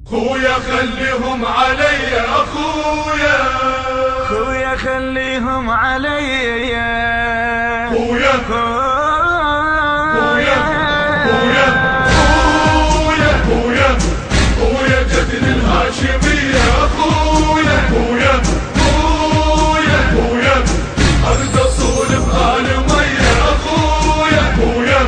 خويا خليهم علي اخويا، خويا خليهم علي خويا خويا خويا خويا خويا خويا جدن الهاشمية اخويا، خويا خويا خويا ارد اصول بآل مية اخويا، خويا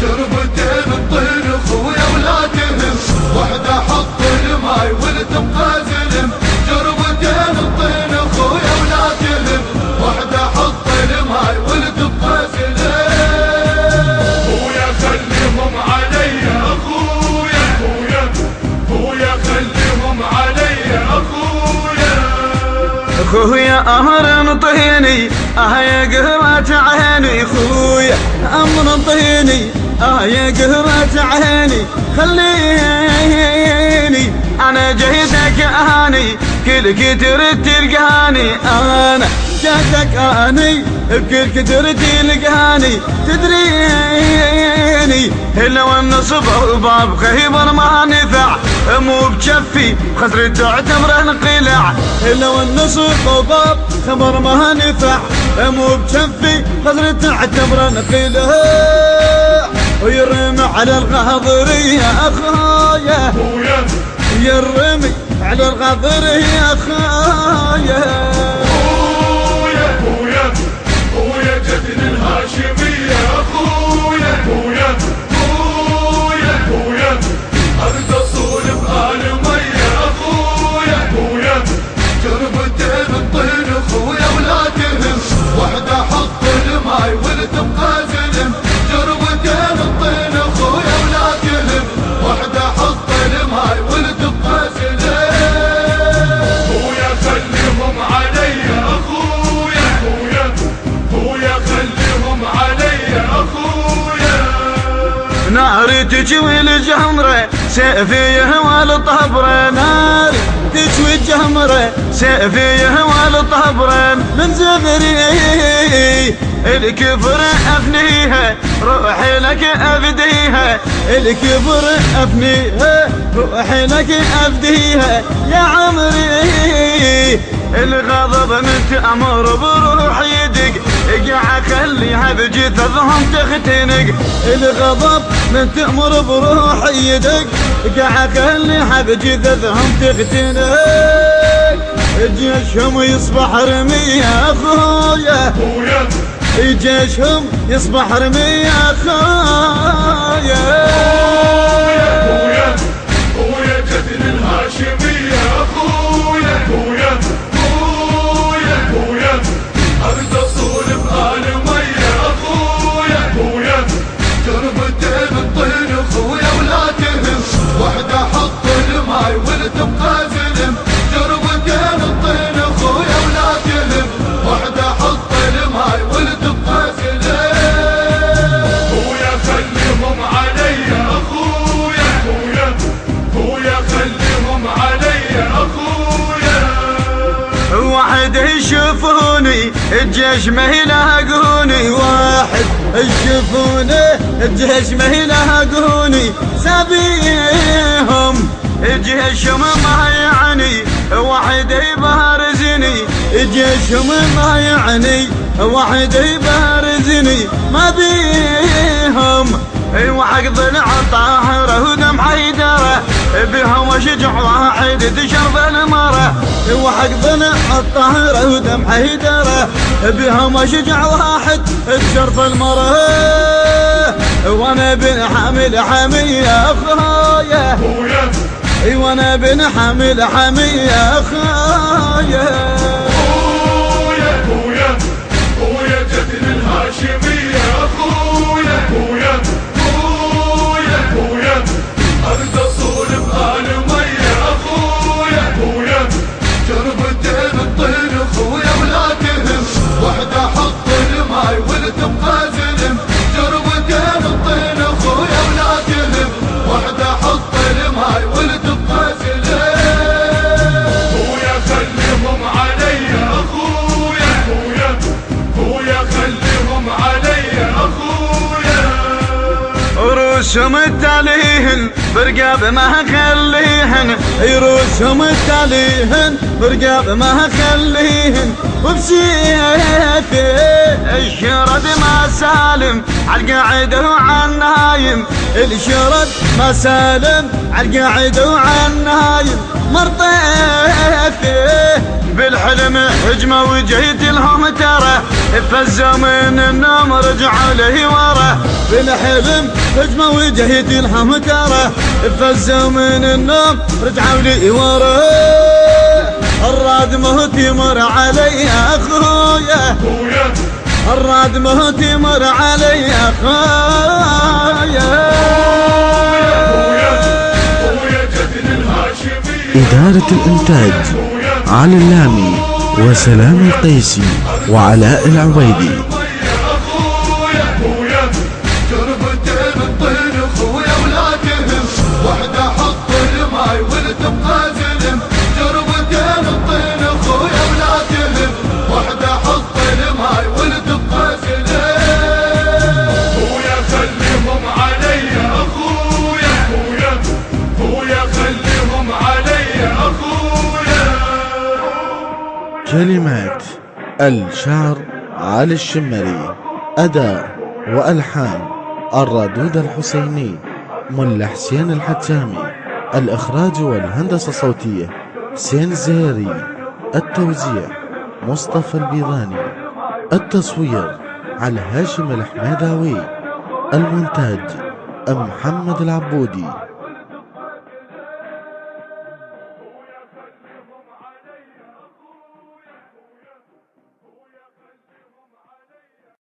شربتين الطين خويا ولا تهم، وحدة حط الماي والتبقى زلم، شربتين الطين خويا ولا تهم، وحدة حط الماي والتبقى زلم. خويا خليهم علي اخويا، خويا خويا خليهم علي اخويا. خويا امر انطيني يا قهرة عيني، خويا امر انطيني يا قهرة عيني، خليني انا جهدك اني كل كتر تلقاني، انا جهدك اني بكل كتر تلقاني، تدريني لو النصب باب خيبر ما نفع، مو بجفي خسرت تعتبر انقلع، لو النصب باب خبر ما نفع، مو بجفي خسرت تعتبر انقلع، ويرمي على الغاضرية اخويا، يرمي على الغاضرية اخويا، خويا خويا خويا جدن الهاشمية اخويا، خويا خويا خويا ارد اصول بآل مية اخويا، خويا شربتين الطين خويا ولا تهم، وحدة حط الماي والتبقى زلم، شربتين الطين خويا ولا تهم، وحدة حط الماي والتبقى زلم. خويا خليهم علي اخويا، خويا خويا خليهم علي اخويا. ناري تجوي الجمرة سيفي يهوى الطبرة، ناري تجوي الجمرة سيفي يهوى الطبرة، من زمري الكبر افنيها روحي لك افديها، الكبر افنيها روحي لك افديها، يا عمري الغضب من تأمر بروح يدق، اقع خليها بجثثهم تختنق، الغضب من تأمر بروح يدق، اقع خليها بجثثهم تختنق، جيشهم يصبح رمي اخويا، جيشهم يصبح رمي اخويا، خويا خويا جدن الهاشمية اخويا، خويا خويا خويا ارد اصول بآل مية اخويا، خويا شربتين الطين خويا ولا تهم، وحدة حط الماي والتبقى زلم، شربتين الطين خويا ولا تهم، وحدة حط الماي والتبقى زلم. خويا خليهم علي اخويا، خويا خويا خليهم علي اخويا. واحد يشوفوني الجيش ما يلاقوني، واحد يشوفوني الجيش ما يلاقوني، سابيهم جيشهم ما يعني واحد يبارزني، جيشهم ما يعني واحد يبارزني، ما بيهم وعقد العطاهرة ودم حيدرة، بهم وشجع واحد تشرب المرة، وعقد العطاهرة ودم حيدرة، بهم وشجع واحد تشرب المرة، وانا بن حامل حمية اخويا، وانا بن حامل حمية اخويا، خويا خويا خويا جدن الهاشمية اخويا، خويا خويا خويا ارد اصول بآل مية اخويا، خويا شربتين الطين خويا ولا تهم، وحدة حط الماي والتبقى زلم، شربتين الطين خويا ولا تهم، وحدة حط الماي والتبقى زلم. خويا خليهم علي اخويا، خويا خويا خليهم علي اخويا. رسم التاليهن برقاب ما خليهن يروسهم التاليهن برقاب ما خليهن وبسيفي الشرد ما سالم عالقاعدة وعالنايم الشرد ما سالم عالقاعدة وعالنايم مرطيفي بالحلم هجمة وجيت لهم ترى فزوا من النوم رجعوا لي ورا بالحلم هجمة وجيت لهم ترى فزوا من النوم رجعوا لي ورا الراد مهت يمر علي اخويا الراد مهت يمر علي اخويا إدارة الإنتاج علي اللامي وسلام القيسي وعلاء العبيدي. كلمات الشاعر علي الشمري، أداء وألحان الردود الحسيني، ملا حسين الحتامي، الإخراج والهندسة الصوتية حسين الزهيري، التوزيع مصطفى البيضاني، التصوير على هاشم الحميداوي، المونتاج محمد العبودي.